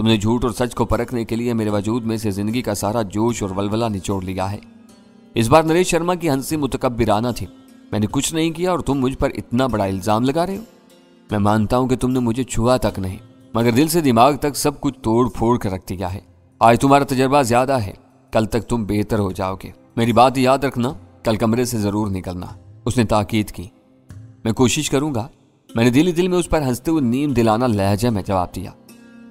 तुमने झूठ और सच को परखने के लिए मेरे वजूद में से जिंदगी का सारा जोश और वलवला निचोड़ लिया है। इस बार नरेश शर्मा की हंसी मुतकब्बिराना थी। मैंने कुछ नहीं किया और तुम मुझ पर इतना बड़ा इल्जाम लगा रहे हो। मैं मानता हूं कि तुमने मुझे छुआ तक नहीं, मगर दिल से दिमाग तक सब कुछ तोड़ फोड़ कर रख दिया है। आज तुम्हारा तजर्बा ज्यादा है, कल तक तुम बेहतर हो जाओगे। मेरी बात याद रखना, कल कमरे से जरूर निकलना। उसने ताकीद की। मैं कोशिश करूंगा, मैंने दिल ही दिल में उस पर हंसते हुए नींद दिलाना लहजे में जवाब दिया।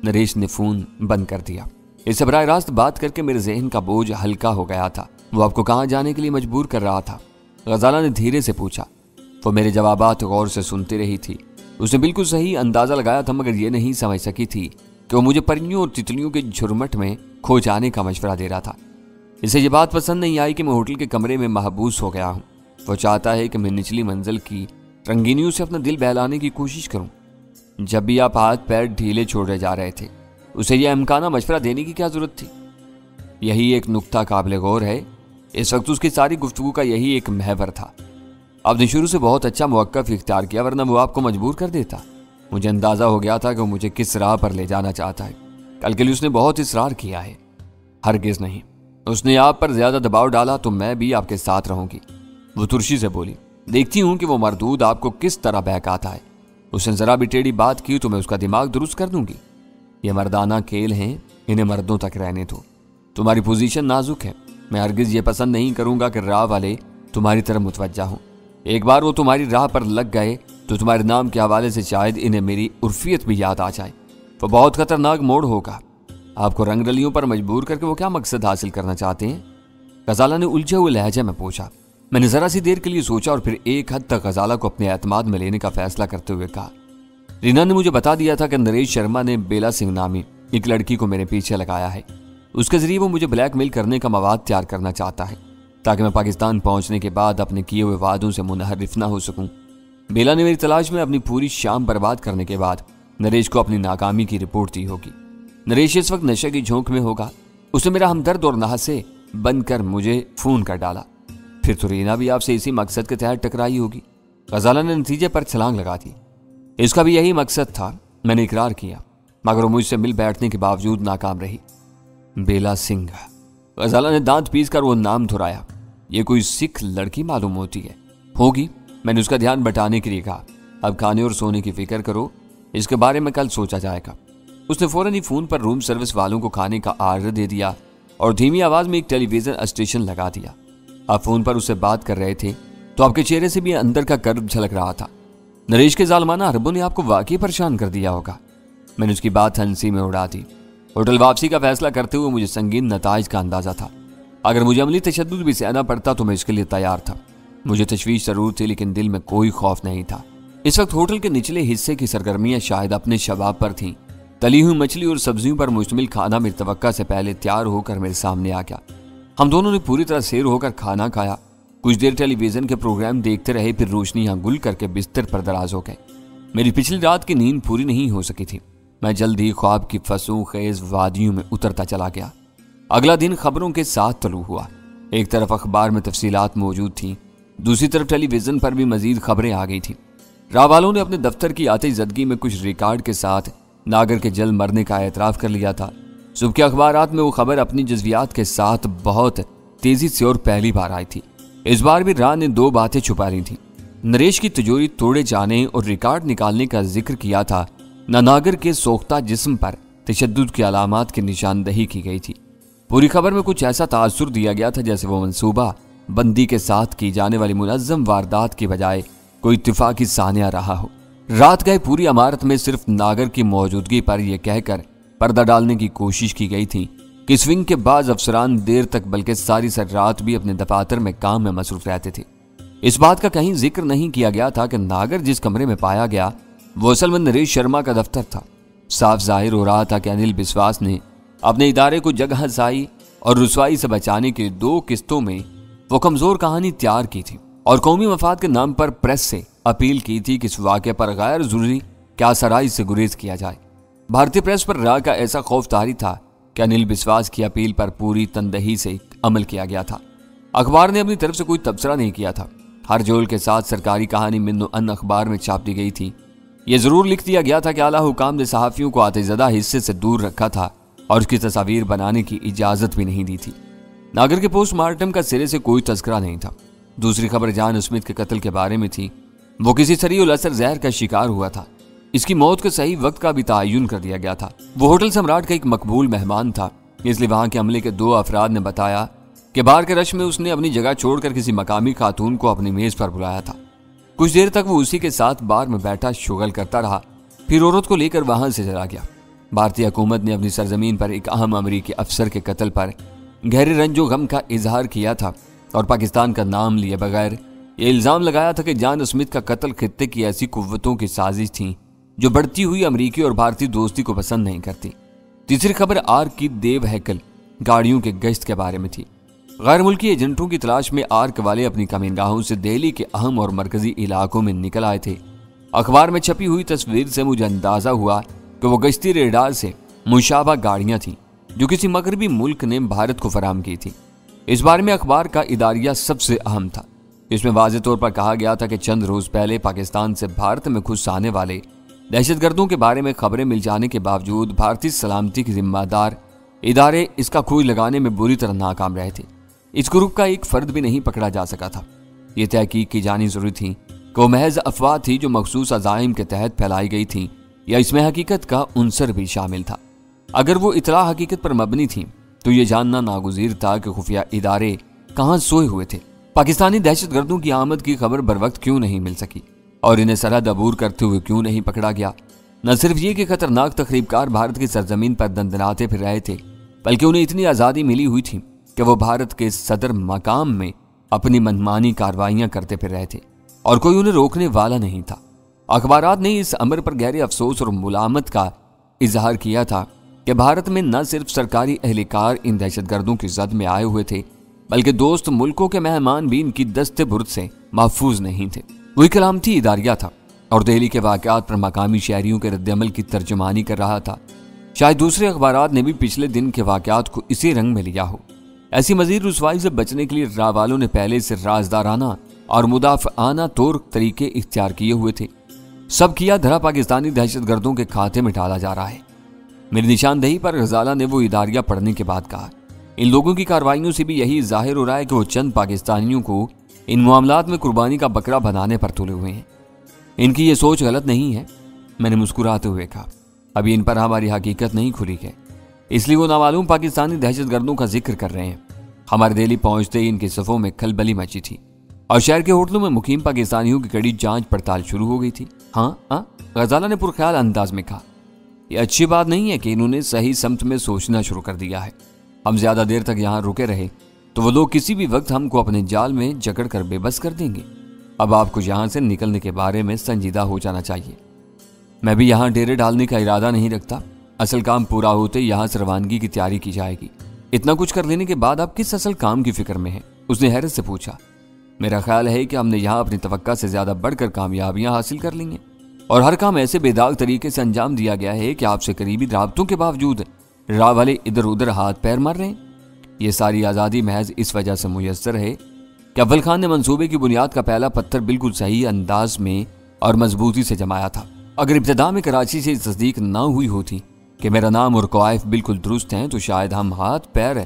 नरेश ने फोन बंद कर दिया। इससे बराह रास्त बात करके मेरे जहन का बोझ हल्का हो गया था। वो आपको कहाँ जाने के लिए मजबूर कर रहा था? गजाला ने धीरे से पूछा। वो मेरे जवाबात गौर से सुनती रही थी। उसने बिल्कुल सही अंदाजा लगाया था, मगर ये नहीं समझ सकी थी कि वो मुझे परियों और तितलियों के झुरमट में खो जाने का मशवरा दे रहा था। इसे ये बात पसंद नहीं आई कि मैं होटल के कमरे में महबूस हो गया हूँ। वो चाहता है कि मैं निचली मंजिल की रंगीनियों से अपना दिल बहलाने की कोशिश करूं। जब भी आप हाथ पैर ढीले छोड़े जा रहे थे, उसे यह अमकाना मशवरा देने की क्या जरूरत थी? यही एक नुक्ता काबिल गौर है। इस वक्त उसकी सारी गुफ्तगू का यही एक महवर था। आपने शुरू से बहुत अच्छा मौक़िफ़ इख्तियार किया, वरना वो आपको मजबूर कर देता। मुझे अंदाजा हो गया था कि वो मुझे किस राह पर ले जाना चाहता है। कल के लिए उसने बहुत इसरार किया है। हरगिज़ नहीं, उसने आप पर ज्यादा दबाव डाला तो मैं भी आपके साथ रहूंगी। वो तुर्शी से बोली। देखती हूं कि वो मरदूद आपको किस तरह बहकाता है। उसने जरा भी टेढ़ी बात की तो मैं उसका दिमाग दुरुस्त कर दूंगी। ये मर्दाना खेल हैं, इन्हें मर्दों तक रहने दो। तुम्हारी पोजीशन नाजुक है। मैं हरगिज ये पसंद नहीं करूंगा कि राह वाले तुम्हारी तरफ मुतवज्जा हों। एक बार वो तुम्हारी राह पर लग गए तो तुम्हारे नाम के हवाले से शायद इन्हें मेरी उर्फियत भी याद आ जाए। वो बहुत खतरनाक मोड़ होगा। आपको रंगरलियों पर मजबूर करके वो क्या मकसद हासिल करना चाहते हैं? गजाला ने उलझे हुए लहजे में पूछा। मैंने जरा सी देर के लिए सोचा और फिर एक हद तक गजाला को अपने एतमाद में लेने का फैसला करते हुए कहा। रीना ने मुझे बता दिया था कि नरेश शर्मा ने बेला सिंह नामी एक लड़की को मेरे पीछे लगाया है। उसके जरिए वो मुझे ब्लैकमेल करने का मवाद तैयार करना चाहता है ताकि मैं पाकिस्तान पहुंचने के बाद अपने किए हुए वादों से मुनहरिफ ना हो सकूं। बेला ने मेरी तलाश में अपनी पूरी शाम बर्बाद करने के बाद नरेश को अपनी नाकामी की रिपोर्ट दी होगी। नरेश इस वक्त नशे की झोंक में होगा। उसने मेरा हमदर्द और नाहसे बनकर मुझे फोन कर डाला। फिर तो रीना भी आपसे इसी मकसद के तहत टकराई होगी। गजाला ने नतीजे पर छलांग लगा दी। इसका भी यही मकसद था। मैंने इकरार किया, मगर वो मुझसे मिल बैठने के बावजूद नाकाम रही। बेला सिंह। गजाला ने दांत पीस कर वो नाम दोहराया। ये कोई सिख लड़की मालूम होती है। होगी। मैंने उसका ध्यान बटाने के लिए कहा। अब खाने और सोने की फिक्र करो, इसके बारे में कल सोचा जाएगा। उसने फौरन ही फोन पर रूम सर्विस वालों को खाने का आर्डर दे दिया और धीमी आवाज में एक टेलीविजन स्टेशन लगा दिया। आप फोन पर उससे बात कर रहे थे तो आपके चेहरे से भी अंदर का कर्ब झलक रहा था। नरेश के जालमाना हरबों ने आपको वाकई परेशान कर दिया होगा। मैंने उसकी बात हंसी में उड़ा दी। होटल वापसी का फैसला करते हुए मुझे संगीन नताइज का अंदाजा था। अगर मुझे अमली तशद्दुद भी सहना पड़ता तो मैं इसके लिए तैयार था। मुझे तशवीश जरूर थी, लेकिन दिल में कोई खौफ नहीं था। इस वक्त होटल के निचले हिस्से की सरगर्मियां शायद अपने शबाब पर थीं। तली हुई मछली और सब्जियों पर मुश्तमिल खाना मेरी तवक्का से पहले तैयार होकर मेरे सामने आ गया। हम दोनों ने पूरी तरह सैर होकर खाना खाया। कुछ देर टेलीविजन के प्रोग्राम देखते रहे, फिर रोशनियां गुल करके बिस्तर पर दराज हो गए। मेरी पिछली रात की नींद पूरी नहीं हो सकी थी। मैं जल्द ही ख्वाब की फसों खेज वादियों में उतरता चला गया। अगला दिन खबरों के साथ तलू हुआ। एक तरफ अखबार में तफसीलात मौजूद थी, दूसरी तरफ टेलीविजन पर भी मजीद खबरें आ गई थी। राह वालों ने अपने दफ्तर की आतिशज़दगी में कुछ रिकॉर्ड के साथ नागर के जल्द मरने का एतराफ़ कर लिया था। सुबह के अखबारात में वो खबर अपनी जज्बियात के साथ बहुत तेजी से और पहली बार आई थी। इस बार भी राह ने दो बातें छुपा रही थी। नरेश की तिजोरी तोड़े जाने और रिकॉर्ड निकालने का जिक्र किया था, न नागर के सोख्ता जिस्म पर तशद्दुद की अलामात की निशानदही की गई थी। पूरी खबर में कुछ ऐसा तासुर दिया गया था जैसे वो मंसूबा बंदी के साथ की जाने वाली मुनज़्ज़म वारदात की बजाय कोई इत्तिफाकी सानिया रहा हो। रात गए पूरी इमारत में सिर्फ नागर की मौजूदगी पर यह कहकर पर्दा डालने की कोशिश की गई थी कि स्विंग के बाद अफसरान देर तक बल्कि सारी सर रात भी अपने दफातर में काम में मसरूफ रहते थे। इस बात का कहीं जिक्र नहीं किया गया था कि नागर जिस कमरे में पाया गया वो असल में नरेश शर्मा का दफ्तर था। साफ जाहिर हो रहा था कि अनिल बिस्वास ने अपने इदारे को जगहसाई और रुसवाई से बचाने के 2 किस्तों में वो कमजोर कहानी तैयार की थी और कौमी मफाद के नाम पर प्रेस से अपील की थी कि इस वाक़े पर गैर जरूरी क्या सराई से गुरेज किया जाए। भारतीय प्रेस पर राह का ऐसा खौफ तारी था कि अनिल बिस्वास की अपील पर पूरी तनदही से अमल किया गया था। अखबार ने अपनी तरफ से कोई तबसरा नहीं किया था। हर जोल के साथ सरकारी कहानी मिन्नो अन अखबार में छाप दी गई थी। यह जरूर लिख दिया गया था कि आला हुकाम ने सहाफियों को आतिज़दा हिस्से से दूर रखा था और उसकी तस्वीर बनाने की इजाजत भी नहीं दी थी। नागर के पोस्टमार्टम का सिरे से कोई तस्करा नहीं था। दूसरी खबर जॉन स्मिथ के कत्ल के बारे में थी। वो किसी सरीउल असर जहर का शिकार हुआ था। इसकी मौत के सही वक्त का भी तयन कर दिया गया था। वो होटल सम्राट का एक मकबूल मेहमान था, इसलिए वहां के अमले के 2 अफराद ने बताया कि बार के रश में उसने अपनी जगह छोड़कर किसी मकामी खातून को अपनी मेज पर बुलाया था। कुछ देर तक वो उसी के साथ बार में बैठा शुगल करता रहा, फिर औरत को लेकर वहां से चला गया। भारतीय हुकूमत ने अपनी सरजमीन पर एक अहम अमरीकी अफसर के कत्ल पर गहरे रंजो गम का इजहार किया था और पाकिस्तान का नाम लिए बगैर ये इल्जाम लगाया था कि जॉन स्मिथ का कत्ल खित्ते की ऐसी कुव्वतों की साजिश थी जो बढ़ती हुई अमरीकी और भारतीय दोस्ती को पसंद नहीं करती। तीसरी खबर आर्क की देव हैकल गाड़ियों के गश्त के बारे में थी। गैर मुल्की एजेंटों की तलाश में आर्क वाले अपनी कमीनगाहों से दिल्ली के अहम और मरकजी इलाकों में निकल आए थे। अखबार में छपी हुई तस्वीर से मुझे अंदाजा हुआ कि वो गश्ती रेडार से मुशाबा गाड़ियां थीं जो किसी मगरबी मुल्क ने भारत को फराहम की थी। इस बारे में अखबार का इदारिया सबसे अहम था। इसमें वाज़ेह तौर पर कहा गया था कि चंद रोज पहले पाकिस्तान से भारत में घुस आने वाले दहशतगर्दों के बारे में खबरें मिल जाने के बावजूद भारतीय सलामती के जिम्मेदार इदारे इसका खोज लगाने में बुरी तरह नाकाम रहे थे। इस ग्रुप का एक फर्द भी नहीं पकड़ा जा सका था। ये तहकीक की जानी जरूरी थी कि वो महज अफवाह थी जो मखसूस अज़ाइम के तहत फैलाई गई थी या इसमें हकीकत का उनसर भी शामिल था। अगर वो इतला हकीकत पर मबनी थी तो ये जानना नागुज़ीर था कि खुफिया इदारे कहाँ सोए हुए थे। पाकिस्तानी दहशतगर्दों की आमद की खबर बर वक्त क्यों नहीं मिल सकी और इन्हें सरहद अबूर करते हुए क्यों नहीं पकड़ा गया। न सिर्फ ये कि खतरनाक तखरीबकार भारत की सरजमीन पर दंदनाते फिर रहे थे, बल्कि उन्हें इतनी आज़ादी मिली हुई थी कि वो भारत के सदर मकाम में अपनी मनमानी कार्रवाइयां करते फिर रहे थे और कोई उन्हें रोकने वाला नहीं था। अखबारात ने इस अमर पर गहरे अफसोस और मुलामत का इजहार किया था कि भारत में न सिर्फ सरकारी एहलकार इन दहशतगर्दों की जद में आए हुए थे, बल्कि दोस्त मुल्कों के मेहमान भी इनकी दस्ते बुर्द से महफूज नहीं थे। वही कलामती इदारिया था और दिल्ली के वाक़यात पर मकामी शहरियों के रद्दअमल की तर्जुमानी कर रहा था। शायद दूसरे अखबारात ने भी पिछले दिन के वाक़यात को इसी रंग में लिया हो। ऐसी मजीद रुसवाई से बचने के लिए रावालों ने पहले से राजदाराना और मुदाफ़आना तौर तरीके इख्तियार किए हुए थे। सब किया धरा पाकिस्तानी दहशतगर्दों के खाते में डाला जा रहा है। मेरी निशानदेही पर गजाला ने वो इदारिया पढ़ने के बाद कहा, इन लोगों की कार्रवाइयों से भी यही जाहिर हो रहा है कि वो चंद पाकिस्तानियों को इन मामलात में कुर्बानी का बकरा बनाने पर तुले हुए हैं। इनकी ये सोच गलत नहीं है। मैंने मुस्कुराते हुए कहा, अभी इन पर हमारी हकीकत नहीं खुली है, इसलिए वो नामालूम पाकिस्तानी दहशतगर्दों का जिक्र कर रहे हैं। हमारे दिल्ली पहुंचते ही इनकी सफ़ों में खलबली मची थी और शहर के होटलों में मुकीम पाकिस्तानियों की कड़ी जांच पड़ताल शुरू हो गई थी। हाँ, गजाला ने पुरख्याल अंदाज में कहा, यह अच्छी बात नहीं है कि इन्होंने सही समत में सोचना शुरू कर दिया है। हम ज्यादा देर तक यहाँ रुके रहे तो वो लोग किसी भी वक्त हमको अपने जाल में जकड़ कर बेबस कर देंगे। अब आपको यहाँ से निकलने के बारे में संजीदा हो जाना चाहिए। मैं भी यहाँ डेरे डालने का इरादा नहीं रखता। असल काम पूरा होते यहाँ से रवानगी की तैयारी की जाएगी। इतना कुछ कर लेने के बाद आप किस असल काम की फिक्र में हैं? उसने हैरत से पूछा। मेरा ख्याल है कि हमने यहाँ अपनी तवक्का से ज्यादा बढ़कर कामयाबियां हासिल कर ली हैं और हर काम ऐसे बेदाग तरीके से अंजाम दिया गया है कि आपसे करीबी राबतों के बावजूद राह वाले इधर उधर हाथ पैर मार रहे हैं। ये सारी आज़ादी महज इस वजह से मुयस्सर है कि अव्वल खान ने मंसूबे की बुनियाद का पहला पत्थर बिल्कुल सही अंदाज में और मजबूती से जमाया था। अगर इब्तिदा में कराची से तस्दीक ना हुई होती कि मेरा नाम और कवायफ बिल्कुल दुरुस्त हैं, तो शायद हम हाथ पैर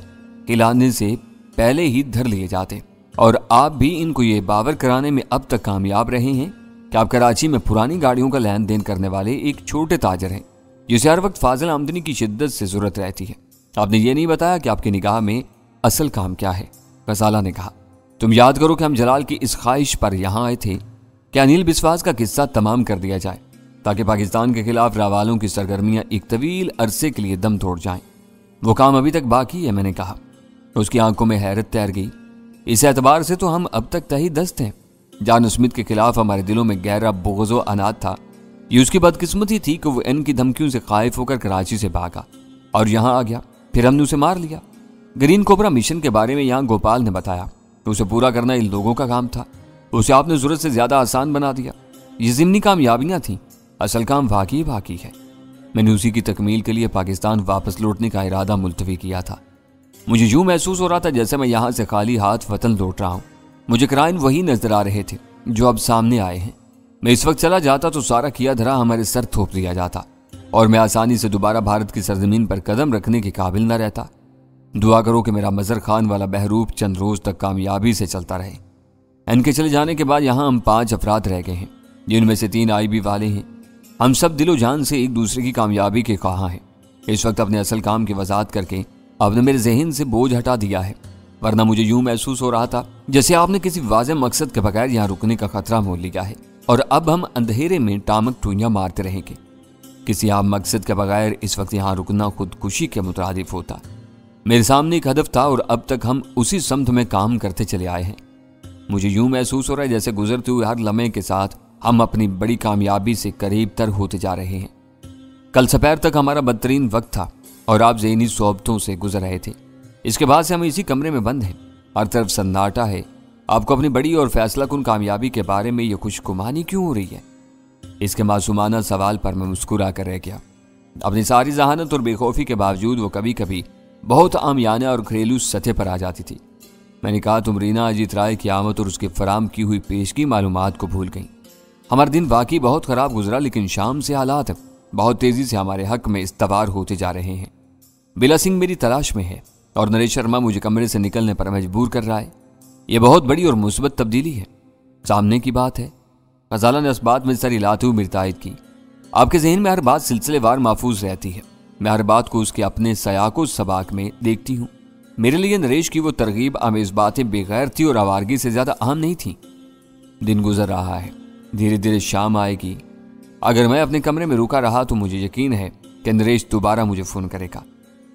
हिलाने से पहले ही धर लिए जाते। और आप भी इनको ये बावर कराने में अब तक कामयाब रहे हैं कि आप कराची में पुरानी गाड़ियों का लेन देन करने वाले एक छोटे ताजर हैं जिसे हर वक्त फाजिल आमदनी की शिद्दत से जरूरत रहती है। आपने ये नहीं बताया कि आपकी निगाह में असल काम क्या है। गजाला ने कहा, तुम याद करो कि हम जलाल की इस ख्वाहिश पर यहाँ आए थे कि अनिल बिस्वास का किस्सा तमाम कर दिया जाए ताकि पाकिस्तान के खिलाफ रावालों की सरगर्मियां एक तवील अरसे के लिए दम तोड़ जाएं। वो काम अभी तक बाकी है, मैंने कहा। उसकी आंखों में हैरत तैर गई। इस एतबार से तो हम अब तक तही दस्त हैं। जॉन स्मिथ के खिलाफ हमारे दिलों में गहरा बुग़्ज़ो अनाद था। ये उसकी बदकिस्मती थी कि वो इन की धमकियों से खाइफ होकर कराची से भागा और यहाँ आ गया। फिर हमने उसे मार लिया। ग्रीन कोबरा मिशन के बारे में यहाँ गोपाल ने बताया तो उसे पूरा करना इन लोगों का काम था। उसे आपने जरूरत से ज्यादा आसान बना दिया। ये ज़िम्नी कामयाबियां थीं, असल काम बाकी है। मैंने उसी की तकमील के लिए पाकिस्तान वापस लौटने का इरादा मुलतवी किया था। मुझे यूं महसूस हो रहा था जैसे मैं यहाँ से खाली हाथ वतन लौट रहा हूँ। मुझे क्राइन वही नजर आ रहे थे जो अब सामने आए हैं। मैं इस वक्त चला जाता तो सारा किया धरा हमारे सर थोप दिया जाता और मैं आसानी से दोबारा भारत की सरजमीन पर कदम रखने के काबिल न रहता। दुआ करो कि मेरा मजर खान वाला बहरूप चंद रोज तक कामयाबी से चलता रहे। इनके चले जाने के बाद यहाँ हम 5 अफराद रह गए हैं, जिनमें से 3 IB वाले हैं। हम सब दिलो जान से एक दूसरे की कामयाबी के ख्वाह हैं। इस वक्त अपने असल काम की वजाहत करके आपने मेरे जहन से बोझ हटा दिया है, वरना मुझे यूं महसूस हो रहा था जैसे आपने किसी वाज़ेह मकसद के बगैर यहाँ रुकने का खतरा मोल लिया है और अब हम अंधेरे में टामक टूइयां मारते रहेंगे। किसी आम मकसद के बगैर इस वक्त यहाँ रुकना खुदकुशी के मुतरादिफ होता। मेरे सामने एक हदफ था और अब तक हम उसी समत में काम करते चले आए हैं। मुझे यूं महसूस हो रहा है जैसे गुजरते हुए हर लम्हे के साथ हम अपनी बड़ी कामयाबी से करीब तर होते जा रहे हैं। कल दोपहर तक हमारा बदतरीन वक्त था और आप ज़हनी सोबतों से गुजर रहे थे। इसके बाद से हम इसी कमरे में बंद हैं। हर तरफ सन्नाटा है। आपको अपनी बड़ी और फैसला कुन कामयाबी के बारे में ये खुशगुमानी क्यों हो रही है? इसके मासूमाना सवाल पर मैं मुस्कुरा कर रह गया। अपनी सारी जहानत और बेखौफी के बावजूद वो कभी कभी बहुत आमियाना और घरेलू सतह पर आ जाती थी। मैंने कहा, तुम रीना अजीत राय की आमद और उसके फराम की हुई पेशगी मालूमात को भूल गई। हमारा दिन वाकई बहुत खराब गुजरा, लेकिन शाम से हालात बहुत तेजी से हमारे हक में इस्तवार होते जा रहे हैं। बेला सिंह मेरी तलाश में है और नरेश शर्मा मुझे कमरे से निकलने पर मजबूर कर रहा है। यह बहुत बड़ी और मुस्बत तब्दीली है। सामने की बात है। ग़ज़ाला ने इस बात में सर हिलाते हुए मेरी तायद की। आपके जहन में हर बात सिलसिलेवार महफूज रहती है। मैं हर बात को उसके अपने सयाको सबाक में देखती हूँ। मेरे लिए नरेश की वो तरगीब आमेज बातें बेगैर थी और आवारगी से ज्यादा अहम नहीं थी। दिन गुजर रहा है, धीरे धीरे शाम आएगी। अगर मैं अपने कमरे में रुका रहा तो मुझे यकीन है कि नरेश दोबारा मुझे फोन करेगा।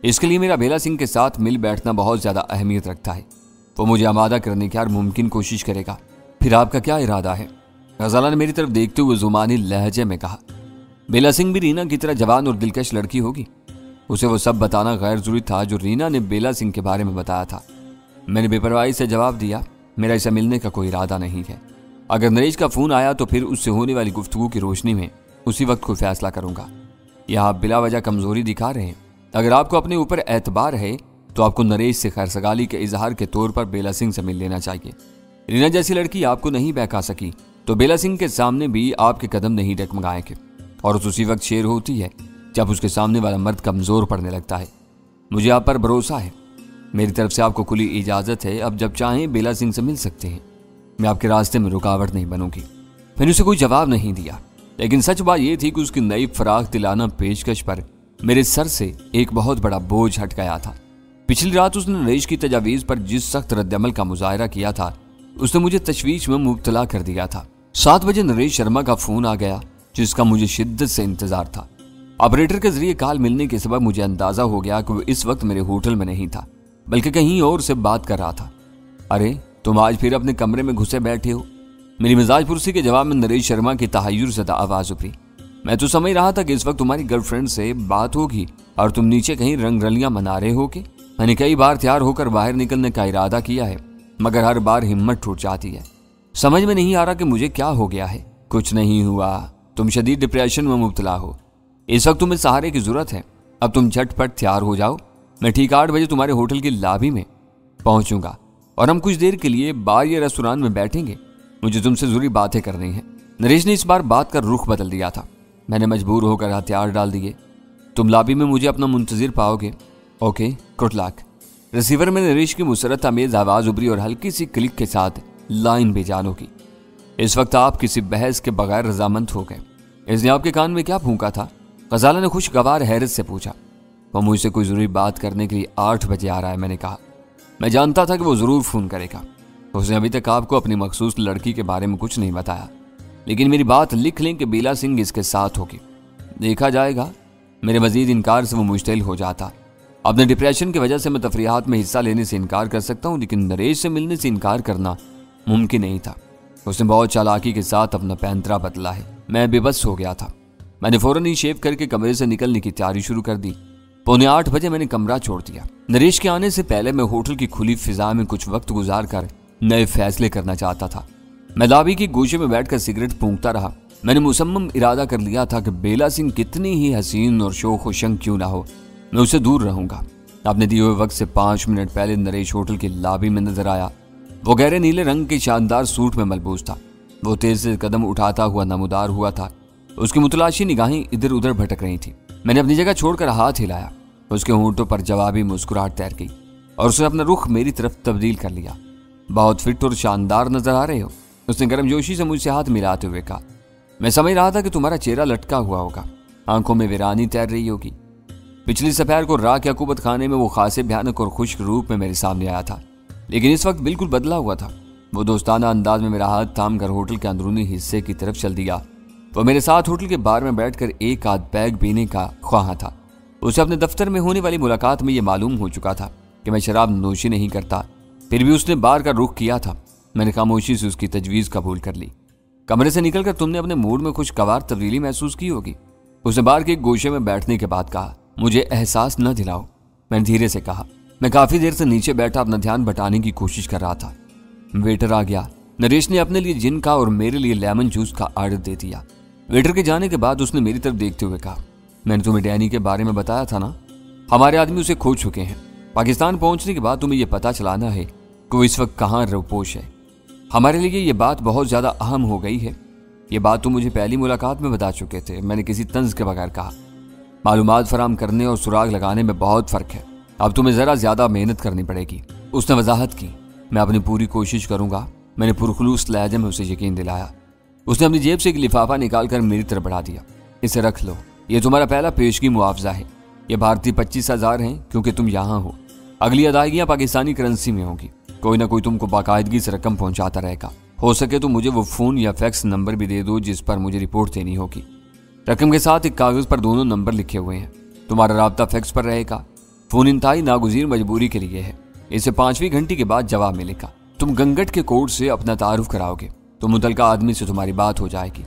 इसके लिए मेरा बेला सिंह के साथ मिल बैठना बहुत ज्यादा अहमियत रखता है। वो मुझे आमादा करने की हर मुमकिन कोशिश करेगा। फिर आपका क्या इरादा है? ग़ज़ाला ने मेरी तरफ देखते हुए जुमानी लहजे में कहा। बेला सिंह भी रीना की तरह जवान और दिलकश लड़की होगी। उसे वो सब बताना गैर जरूरी था जो रीना ने बेला सिंह के बारे में बताया था। मैंने बेपरवाही से जवाब दिया, मेरा इसे मिलने का कोई इरादा नहीं है। अगर नरेश का फोन आया तो फिर उससे होने वाली गुफ्तगू की रोशनी में उसी वक्त कोई फैसला करूंगा। यह आप बिला वजह कमजोरी दिखा रहे हैं। अगर आपको अपने ऊपर एतबार है तो आपको नरेश से खैरसगाली के इजहार के तौर पर बेला सिंह से मिल लेना चाहिए। रीना जैसी लड़की आपको नहीं बहका सकी तो बेला सिंह के सामने भी आपके कदम नहीं डगमगाएंगे। और उसी वक्त शेर होती है जब उसके सामने वाला मर्द कमजोर पड़ने लगता है। मुझे आप पर भरोसा है। मेरी तरफ से आपको खुली इजाजत है। अब जब चाहें बेला सिंह से मिल सकते हैं। मैं आपके रास्ते में रुकावट नहीं बनूंगी। मैंने उसे कोई जवाब नहीं दिया, लेकिन सच बात यह थी कि उसकी नई फराख दिलाना पेशकश पर मेरे सर से एक बहुत बड़ा बोझ हट गया था। पिछली रात उसने नरेश की तजावीज पर जिस सख्त रद्दअमल का मुजाहरा किया था उसने मुझे तशवीश में मुब्तला कर दिया था। 7 बजे नरेश शर्मा का फोन आ गया जिसका मुझे शिद्दत से इंतजार था। ऑपरेटर के जरिए कॉल मिलने के सबब मुझे अंदाजा हो गया कि वो इस वक्त मेरे होटल में नहीं था बल्कि कहीं और से बात कर रहा था। अरे तुम आज फिर अपने कमरे में घुसे बैठे हो? मेरी मिजाज पुरसी के जवाब में नरेश शर्मा की तहय्युर ज़दा आवाज उभरी। मैं तो समझ रहा था कि इस वक्त तुम्हारी गर्लफ्रेंड से बात होगी और तुम नीचे कहीं रंग रलियां मना रहे हो कि मैंने कई बार तैयार होकर बाहर निकलने का इरादा किया है मगर हर बार हिम्मत टूट जाती है। समझ में नहीं आ रहा कि मुझे क्या हो गया है। कुछ नहीं हुआ, तुम शदीद डिप्रेशन में मुब्तला हो। इस वक्त तुम्हें सहारे की जरूरत है। अब तुम झटपट तैयार हो जाओ। मैं ठीक 8 बजे तुम्हारे होटल की लॉबी में पहुंचूंगा और हम कुछ देर के लिए बार या रेस्टोरेंट में बैठेंगे। मुझे तुमसे जरूरी बातें करनी है। नरेश ने इस बार बात का रुख बदल दिया था। मैंने मजबूर होकर हथियार डाल दिए। तुम लॉबी में मुझे अपना मुंतजिर पाओगे। Okay, good luck. रिसीवर में नरेश की मुसरत अमेज आवाज उभरी और हल्की सी क्लिक के साथ लाइन बेजान की। इस वक्त आप किसी बहस के बगैर रजामंद हो गए। इसने आपके कान में क्या फूंका था? ग़ज़ाला ने खुशगवार हैरत से पूछा। वो मुझसे कोई जरूरी बात करने के लिए 8 बजे आ रहा है। मैंने कहा। मैं जानता था कि वो जरूर फोन करेगा। उसने अभी तक आपको अपनी मखसूस लड़की के बारे में कुछ नहीं बताया, लेकिन मेरी बात लिख लें कि बेला सिंह इसके साथ होगी। देखा जाएगा। मेरे मजीद इनकार से वो मुश्तिल हो जाता। अपने डिप्रेशन की वजह से मैं तफरीहात में हिस्सा लेने से इनकार कर सकता हूँ, लेकिन नरेश से मिलने से इनकार करना मुमकिन नहीं था। उसने बहुत चालाकी के साथ अपना पैंतरा बदला है। मैं बेबस हो गया था। मैंने फौरन ही शेव करके कमरे से निकलने की तैयारी शुरू कर दी। 7:45 बजे मैंने कमरा छोड़ दिया। नरेश के आने से पहले मैं होटल की खुली फिजा में कुछ वक्त गुजार कर नए फैसले करना चाहता था। मैं लॉबी की गोशे में बैठकर सिगरेट फूंकता रहा। मैंने मुसम्मम इरादा कर लिया था कि बेला सिंह कितनी ही हसीन और शोख व शंक क्यों ना हो, मैं उससे दूर रहूंगा। अपने दिए हुए वक्त से 5 मिनट पहले नरेश होटल की लॉबी में नजर आया। वो गहरे नीले रंग के शानदार सूट में मलबूस था। वो तेज से कदम उठाता हुआ नमूदार हुआ था। उसकी मुतलाशी निगाहें इधर उधर भटक रही थी। मैंने अपनी जगह छोड़कर हाथ हिलाया। उसके होंठों पर जवाबी मुस्कुराहट तैर गई और उसने अपना रुख मेरी तरफ तब्दील कर लिया। बहुत फिट और शानदार नजर आ रहे हो, उसने गर्मजोशी से मुझसे हाथ मिलाते हुए कहा। मैं समझ रहा था कि तुम्हारा चेहरा लटका हुआ होगा, आंखों में वीरानी तैर रही होगी। पिछली सफर को राख या कुबत खाने में वो खासे भयानक और खुश्क रूप में मेरे सामने आया था, लेकिन इस वक्त बिल्कुल बदला हुआ था। वो दोस्ताना अंदाज में मेरा हाथ थाम कर होटल के अंदरूनी हिस्से की तरफ चल दिया। वो मेरे साथ होटल के बार में बैठकर एक आध पैग पीने का ख्वाह था। उसे अपने दफ्तर में होने वाली मुलाकात में ये मालूम हो चुका था कि मैं शराब नोशी नहीं करता, फिर भी उसने बार का रुख किया था। मैंने खामोशी से उसकी तजवीज़ कबूल कर ली। कमरे से निकलकर तुमने अपने मूड में कुछ कवार तब्दीली महसूस की होगी, उसने बार के एक गोशे में बैठने के बाद कहा। मुझे एहसास न दिलाओ, मैंने धीरे से कहा। मैं काफी देर से नीचे बैठा अपना ध्यान बटाने की कोशिश कर रहा था। वेटर आ गया। नरेश ने अपने लिए जिन का और मेरे लिए लेमन जूस का आर्डर दे दिया। वेटर के जाने के बाद उसने मेरी तरफ देखते हुए कहा, मैंने तुम्हें डैनी के बारे में बताया था ना, हमारे आदमी उसे खो चुके हैं। पाकिस्तान पहुंचने के बाद तुम्हें यह पता चलाना है कि वो इस वक्त कहाँ रोपोश है। हमारे लिए ये बात बहुत ज्यादा अहम हो गई है। ये बात तुम मुझे पहली मुलाकात में बता चुके थे, मैंने किसी तंज के बगैर कहा। मालूमात फराम करने और सुराग लगाने में बहुत फर्क है, अब तुम्हें जरा ज्यादा मेहनत करनी पड़ेगी, उसने वजाहत की। मैं अपनी पूरी कोशिश करूंगा, मैंने पुरखलूस लहजे में उसे यकीन दिलाया। उसने अपनी जेब से एक लिफाफा निकालकर मेरी तरफ बढ़ा दिया। इसे रख लो, ये तुम्हारा पहला पेशगी मुआवजा है। ये भारतीय 25,000 हैं क्योंकि तुम यहाँ हो। अगली अदायगियां पाकिस्तानी करेंसी में होगी। कोई ना कोई तुमको बाकायदगी से रकम पहुंचाता रहेगा। हो सके तो मुझे वो फोन या फैक्स नंबर भी दे दो जिस पर मुझे रिपोर्ट देनी होगी। रकम के साथ एक कागज पर दोनों नंबर लिखे हुए हैं। तुम्हारा राब्ता फैक्स पर रहेगा। फोन इंतहाई नागुज़ीर मजबूरी के लिए है। इसे 5वीं घंटी के बाद जवाब मिलेगा। तुम गंगट के कोर्ट से अपना तारुफ कराओगे तो मुतलका आदमी से तुम्हारी बात हो जाएगी।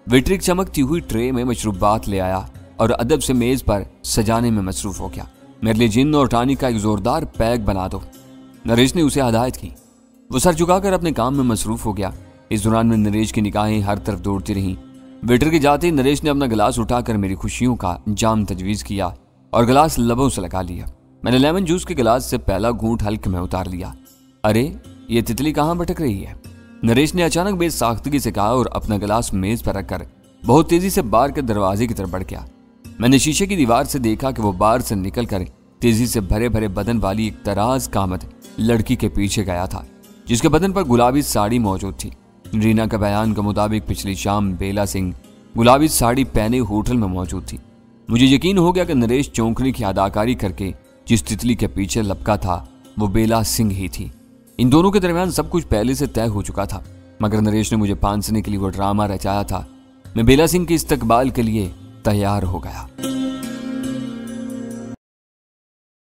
वेटर चमकती हुई ट्रे में मशरूबात ले आया और अदब से मेज पर सजाने में मसरूफ हो गया। मेरे लिए जिन और टॉनिक का एक जोरदार पैक बना दो, नरेश ने उसे हदायत की। वो सर झुकाकर अपने काम में मसरूफ हो गया। इस दौरान में नरेश की निगाहें हर तरफ दौड़ती रहीं। वेटर के जाते ही नरेश ने अपना गिलास उठाकर मेरी खुशियों का जाम तजवीज़ किया और गिलास लबों से लगा लिया। मैंने लेमन जूस के गिलास से पहला घूंट हल्के में उतार लिया। अरे ये तितली कहाँ भटक रही है, नरेश ने अचानक बेसाख्तगी से कहा और अपना गिलास मेज पर रखकर बहुत तेजी से बार के दरवाजे की तरफ बढ़ गया। मैंने शीशे की दीवार से देखा कि वो बार से निकलकर तेजी से भरे भरे बदन वाली एक तराज कामत लड़की के पीछे गया था, जिसके बदन पर गुलाबी साड़ी मौजूद थी। रीना के बयान के मुताबिक पिछली शाम बेला सिंह गुलाबी साड़ी पहने होटल में मौजूद थी। मुझे यकीन हो गया कि नरेश चौंकने की अदाकारी करके जिस तितली के पीछे लपका था वो बेला सिंह ही थी। इन दोनों के दरमियान सब कुछ पहले से तय हो चुका था, मगर नरेश ने मुझे फांसने के लिए वो ड्रामा रचाया था। मैं बेला सिंह के इस्तकबाल के लिए तैयार हो गया।